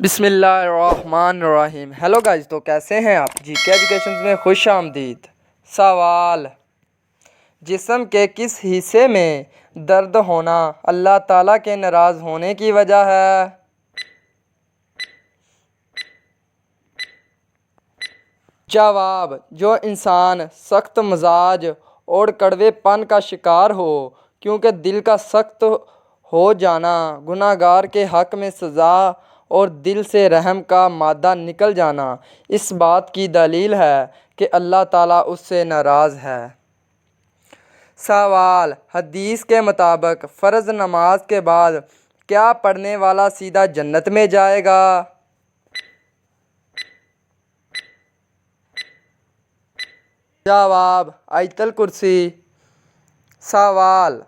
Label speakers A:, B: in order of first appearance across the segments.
A: بسم اللہ الرحمن الرحیم۔ ہیلو گائز، تو کیسے ہیں آپ؟ جی کے ایجوکیشنز میں خوش آمدید۔ سوال: جسم کے کس حصے میں درد ہونا اللہ تعالیٰ کے ناراض ہونے کی وجہ ہے؟ جواب: جو انسان سخت مزاج اور کڑوے پن کا شکار ہو، کیونکہ دل کا سخت ہو جانا گناہ گار کے حق میں سزا اور دل سے رحم کا مادہ نکل جانا اس بات کی دلیل ہے کہ اللہ تعالیٰ اس سے ناراض ہے۔ سوال: حدیث کے مطابق فرض نماز کے بعد کیا پڑھنے والا سیدھا جنت میں جائے گا؟ جواب: آیت الکرسی۔ سوال: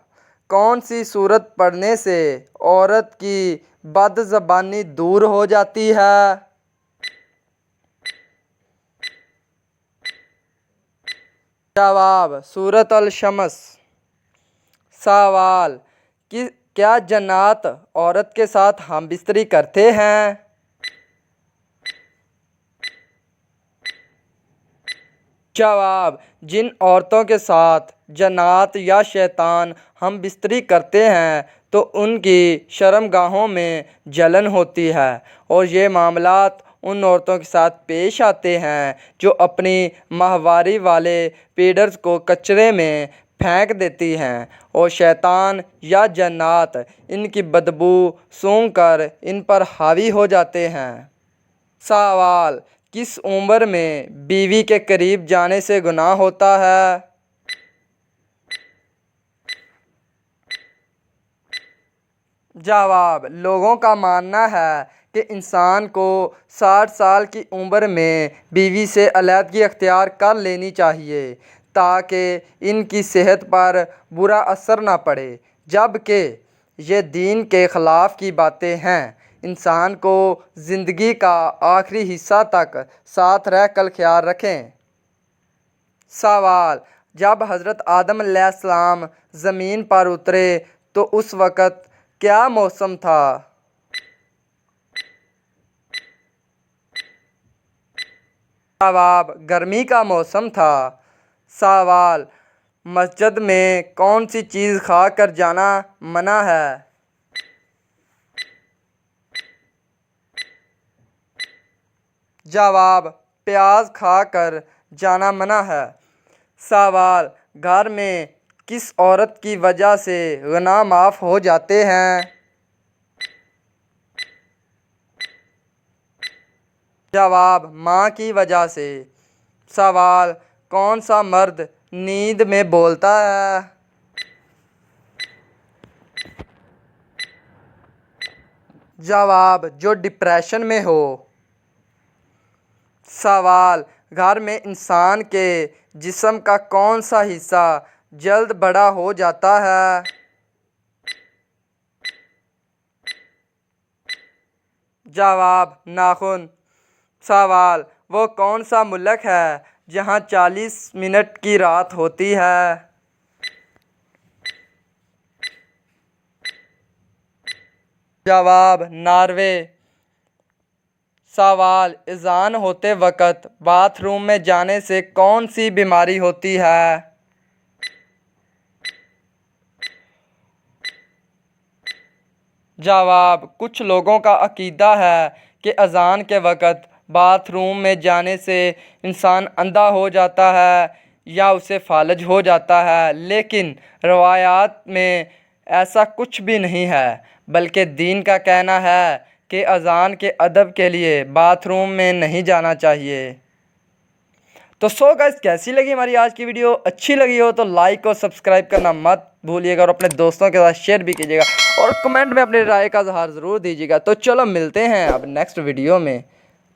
A: کون سی سورت پڑھنے سے عورت کی بد زبانی دور ہو جاتی ہے؟ جواب: سورۃ الشمس۔ سوال: کیا جنات عورت کے ساتھ ہم بستری کرتے ہیں؟ جواب: جن عورتوں کے ساتھ جنات یا شیطان ہم بستری کرتے ہیں تو ان کی شرمگاہوں میں جلن ہوتی ہے، اور یہ معاملات ان عورتوں کے ساتھ پیش آتے ہیں جو اپنی ماہواری والے پیڈرز کو کچرے میں پھینک دیتی ہیں، اور شیطان یا جنات ان کی بدبو سونگھ کر ان پر حاوی ہو جاتے ہیں۔ سوال: کس عمر میں بیوی کے قریب جانے سے گناہ ہوتا ہے؟ جواب: لوگوں کا ماننا ہے کہ انسان کو 60 سال کی عمر میں بیوی سے علیحدگی اختیار کر لینی چاہیے تاکہ ان کی صحت پر برا اثر نہ پڑے، جبکہ یہ دین کے خلاف کی باتیں ہیں۔ انسان کو زندگی کا آخری حصہ تک ساتھ رہ کر خیال رکھیں۔ سوال: جب حضرت آدم علیہ السلام زمین پر اترے تو اس وقت کیا موسم تھا؟ جواب: گرمی کا موسم تھا۔ سوال: مسجد میں کون سی چیز کھا کر جانا منع ہے؟ جواب: پیاز کھا کر جانا منع ہے۔ سوال: گھر میں کس عورت کی وجہ سے گناہ معاف ہو جاتے ہیں؟ جواب: ماں کی وجہ سے۔ سوال: کون سا مرد نیند میں بولتا ہے؟ جواب: جو ڈپریشن میں ہو۔ سوال: گھر میں انسان کے جسم کا کون سا حصہ جلد بڑا ہو جاتا ہے؟ جواب: ناخن۔ سوال: وہ کون سا ملک ہے جہاں 40 منٹ کی رات ہوتی ہے؟ جواب: ناروے۔ سوال: اذان ہوتے وقت باتھ روم میں جانے سے کون سی بیماری ہوتی ہے؟ جواب: کچھ لوگوں کا عقیدہ ہے کہ اذان کے وقت باتھ روم میں جانے سے انسان اندھا ہو جاتا ہے یا اسے فالج ہو جاتا ہے، لیکن روایات میں ایسا کچھ بھی نہیں ہے، بلکہ دین کا کہنا ہے کہ اذان کے ادب کے لیے باتھ روم میں نہیں جانا چاہیے۔ تو گائز، کیسی لگی ہماری آج کی ویڈیو؟ اچھی لگی ہو تو لائک اور سبسکرائب کرنا مت بھولیے گا، اور اپنے دوستوں کے ساتھ شیئر بھی کیجیے گا، اور کمنٹ میں اپنی رائے کا اظہار ضرور دیجیے گا۔ تو چلو ملتے ہیں اب نیکسٹ ویڈیو میں۔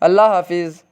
A: اللہ حافظ۔